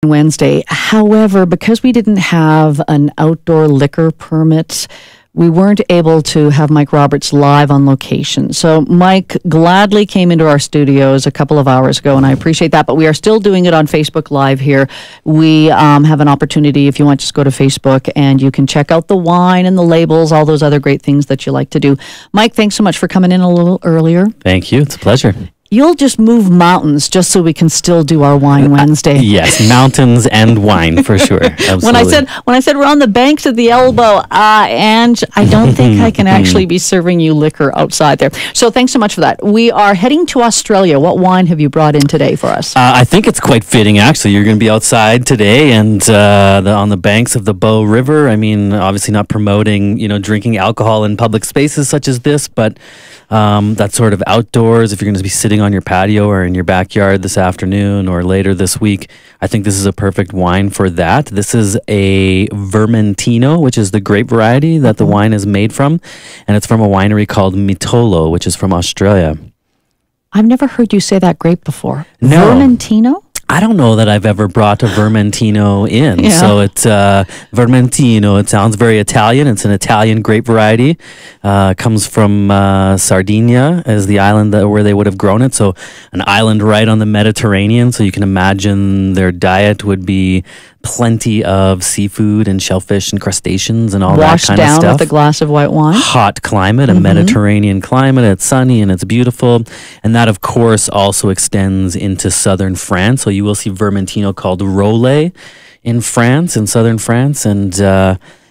Wednesday. However, because we didn't have an outdoor liquor permit, we weren't able to have Mike Roberts live on location. So Mike gladly came into our studios a couple of hours ago, and I appreciate that. But we are still doing it on Facebook Live here. We have an opportunity, if you want, just go to Facebook and you can check out the wine and the labels, all those other great things that you like to do. Mike, thanks so much for coming in a little earlier. Thank you. It's a pleasure. You'll just move mountains just so we can still do our Wine Wednesday. Yes, mountains and wine for sure. Absolutely. When I said we're on the banks of the Elbow, Ange, I don't think I can actually be serving you liquor outside there. So thanks so much for that. We are heading to Australia. What wine have you brought in today for us? I think it's quite fitting, actually. You're going to be outside today and on the banks of the Bow River. I mean, obviously not promoting, drinking alcohol in public spaces such as this, but that sort of outdoors, if you're going to be sitting on your patio or in your backyard this afternoon or later this week, I think this is a perfect wine for that. This is a Vermentino, which is the grape variety that the wine is made from, and it's from a winery called Mitolo, which is from Australia. I've never heard you say that grape before. No. Vermentino? I don't know that I've ever brought a Vermentino in. Yeah. So it's Vermentino. It sounds very Italian. It's an Italian grape variety. Comes from Sardinia as the island where they would have grown it. So an island right on the Mediterranean. So you can imagine their diet would be plenty of seafood and shellfish and crustaceans and all that kind of stuff. Washed down with a glass of white wine. Hot climate, a Mediterranean climate. It's sunny and it's beautiful. And that, of course, also extends into southern France. So you will see Vermentino called Rollet in France, in southern France. And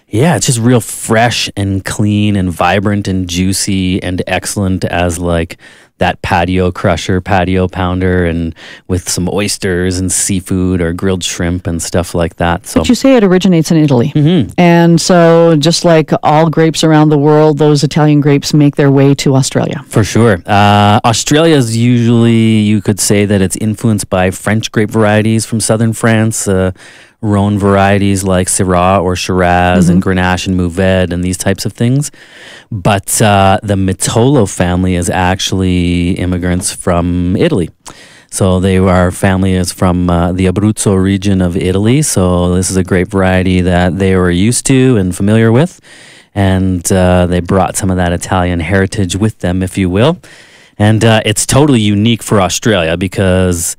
yeah, it's just real fresh and clean and vibrant and juicy and excellent as like that patio crusher, patio pounder, and with some oysters and seafood or grilled shrimp and stuff like that. So, but you say it originates in Italy. And so just like all grapes around the world, those Italian grapes make their way to Australia. For sure. Australia is usually, you could say that it's influenced by French grape varieties from southern France, Rhone varieties like Syrah or Shiraz and Grenache and Mourvedre and these types of things. But the Mitolo family is actually immigrants from Italy. So our family is from the Abruzzo region of Italy. So this is a grape variety that they were used to and familiar with. And they brought some of that Italian heritage with them, if you will. And it's totally unique for Australia because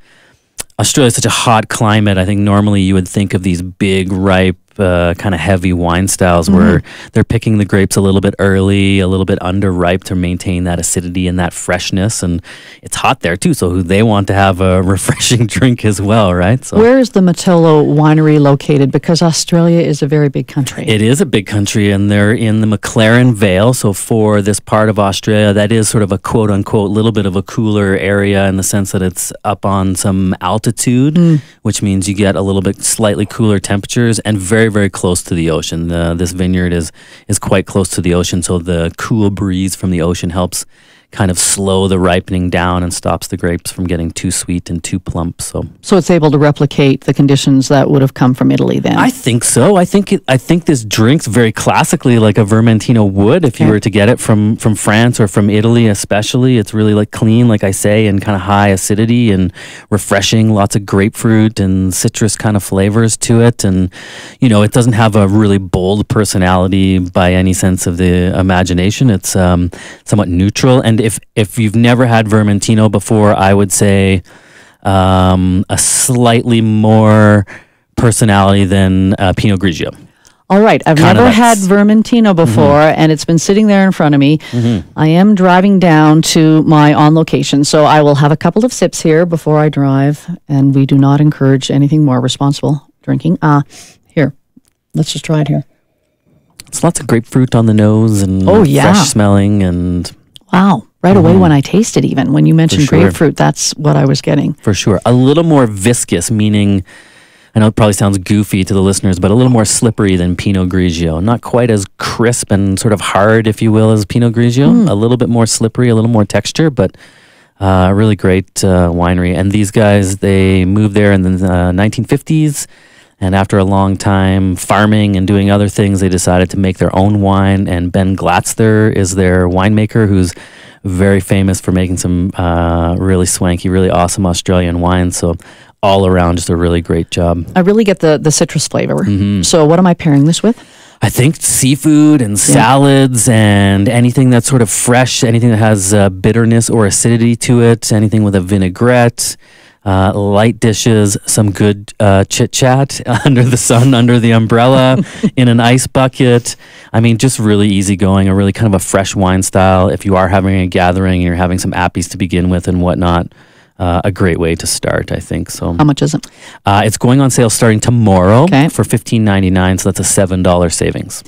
Australia is such a hot climate. I think normally you would think of these big, ripe, kind of heavy wine styles where they're picking the grapes a little bit early, a little bit underripe to maintain that acidity and that freshness. And it's hot there too, so they want to have a refreshing drink as well, right? So where is the Mitolo winery located? Because Australia is a very big country. It is a big country, and they're in the McLaren Vale. So for this part of Australia, that is sort of a quote-unquote little bit of a cooler area in the sense that it's up on some altitude, which means you get a little bit slightly cooler temperatures and very, very close to the ocean. This vineyard is quite close to the ocean, so the cool breeze from the ocean helps kind of slow the ripening down and stops the grapes from getting too sweet and too plump. So it's able to replicate the conditions that would have come from Italy then? I think so. I think this drinks very classically like a Vermentino would if you were to get it from France or from Italy especially. It's really like clean, like I say, and kind of high acidity and refreshing, lots of grapefruit and citrus kind of flavors to it. And, it doesn't have a really bold personality by any sense of the imagination. It's somewhat neutral. And if you've never had Vermentino before, I would say a slightly more personality than Pinot Grigio. All right. I've never had Vermentino before, and it's been sitting there in front of me. I am driving down to my on location, so I will have a couple of sips here before I drive, and we do not encourage anything more responsible drinking. Here, let's just try it here. It's lots of grapefruit on the nose and fresh smelling and... Wow. Right away when I tasted even. When you mentioned grapefruit, that's what I was getting. For sure. A little more viscous, meaning, I know it probably sounds goofy to the listeners, but a little more slippery than Pinot Grigio. Not quite as crisp and sort of hard, if you will, as Pinot Grigio. A little bit more slippery, a little more texture, but a really great winery. And these guys, they moved there in the 1950s. And after a long time farming and doing other things, they decided to make their own wine. And Ben Glatzter is their winemaker, who's very famous for making some really swanky, really awesome Australian wines. So all around just a really great job. I really get the citrus flavor. So what am I pairing this with? I think seafood and salads and anything that's sort of fresh, anything that has bitterness or acidity to it, anything with a vinaigrette, light dishes, some good chit-chat under the sun, under the umbrella, in an ice bucket. I mean, just really easygoing, a really kind of a fresh wine style. If you are having a gathering and you're having some appies to begin with and whatnot, a great way to start, I think. So, how much is it? It's going on sale starting tomorrow for $15.99, so that's a $7 savings.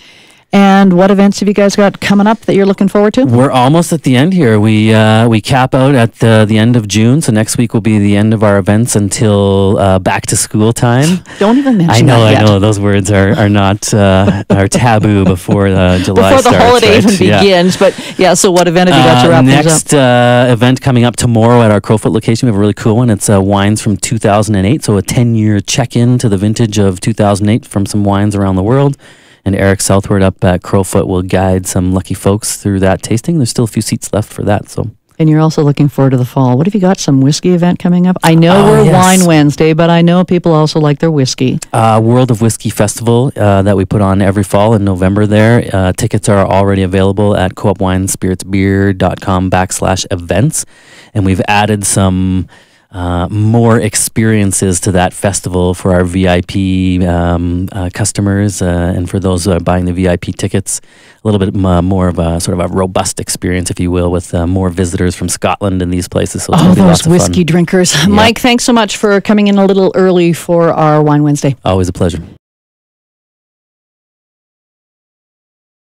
And what events have you guys got coming up that you're looking forward to? We're almost at the end here. We cap out at the end of June, so next week will be the end of our events until back to school time. Don't even mention that yet. I know. Those words are not are taboo before July before the starts, holiday right? even begins. But so what event have you got to wrap things up? Next event coming up tomorrow at our Crowfoot location. We have a really cool one. It's wines from 2008, so a 10-year check-in to the vintage of 2008 from some wines around the world. And Eric Southward up at Crowfoot will guide some lucky folks through that tasting. There's still a few seats left for that. So. And you're also looking forward to the fall. What have you got? Some whiskey event coming up? I know we're Wine Wednesday, but I know people also like their whiskey. World of Whiskey Festival that we put on every fall in November there. Tickets are already available at coopwinespiritsbeer.com/events. And we've added some more experiences to that festival for our VIP customers and for those buying the VIP tickets. A little bit more of a sort of a robust experience, if you will, with more visitors from Scotland and these places. So it's those whiskey drinkers. Yeah. Mike, thanks so much for coming in a little early for our Wine Wednesday. Always a pleasure.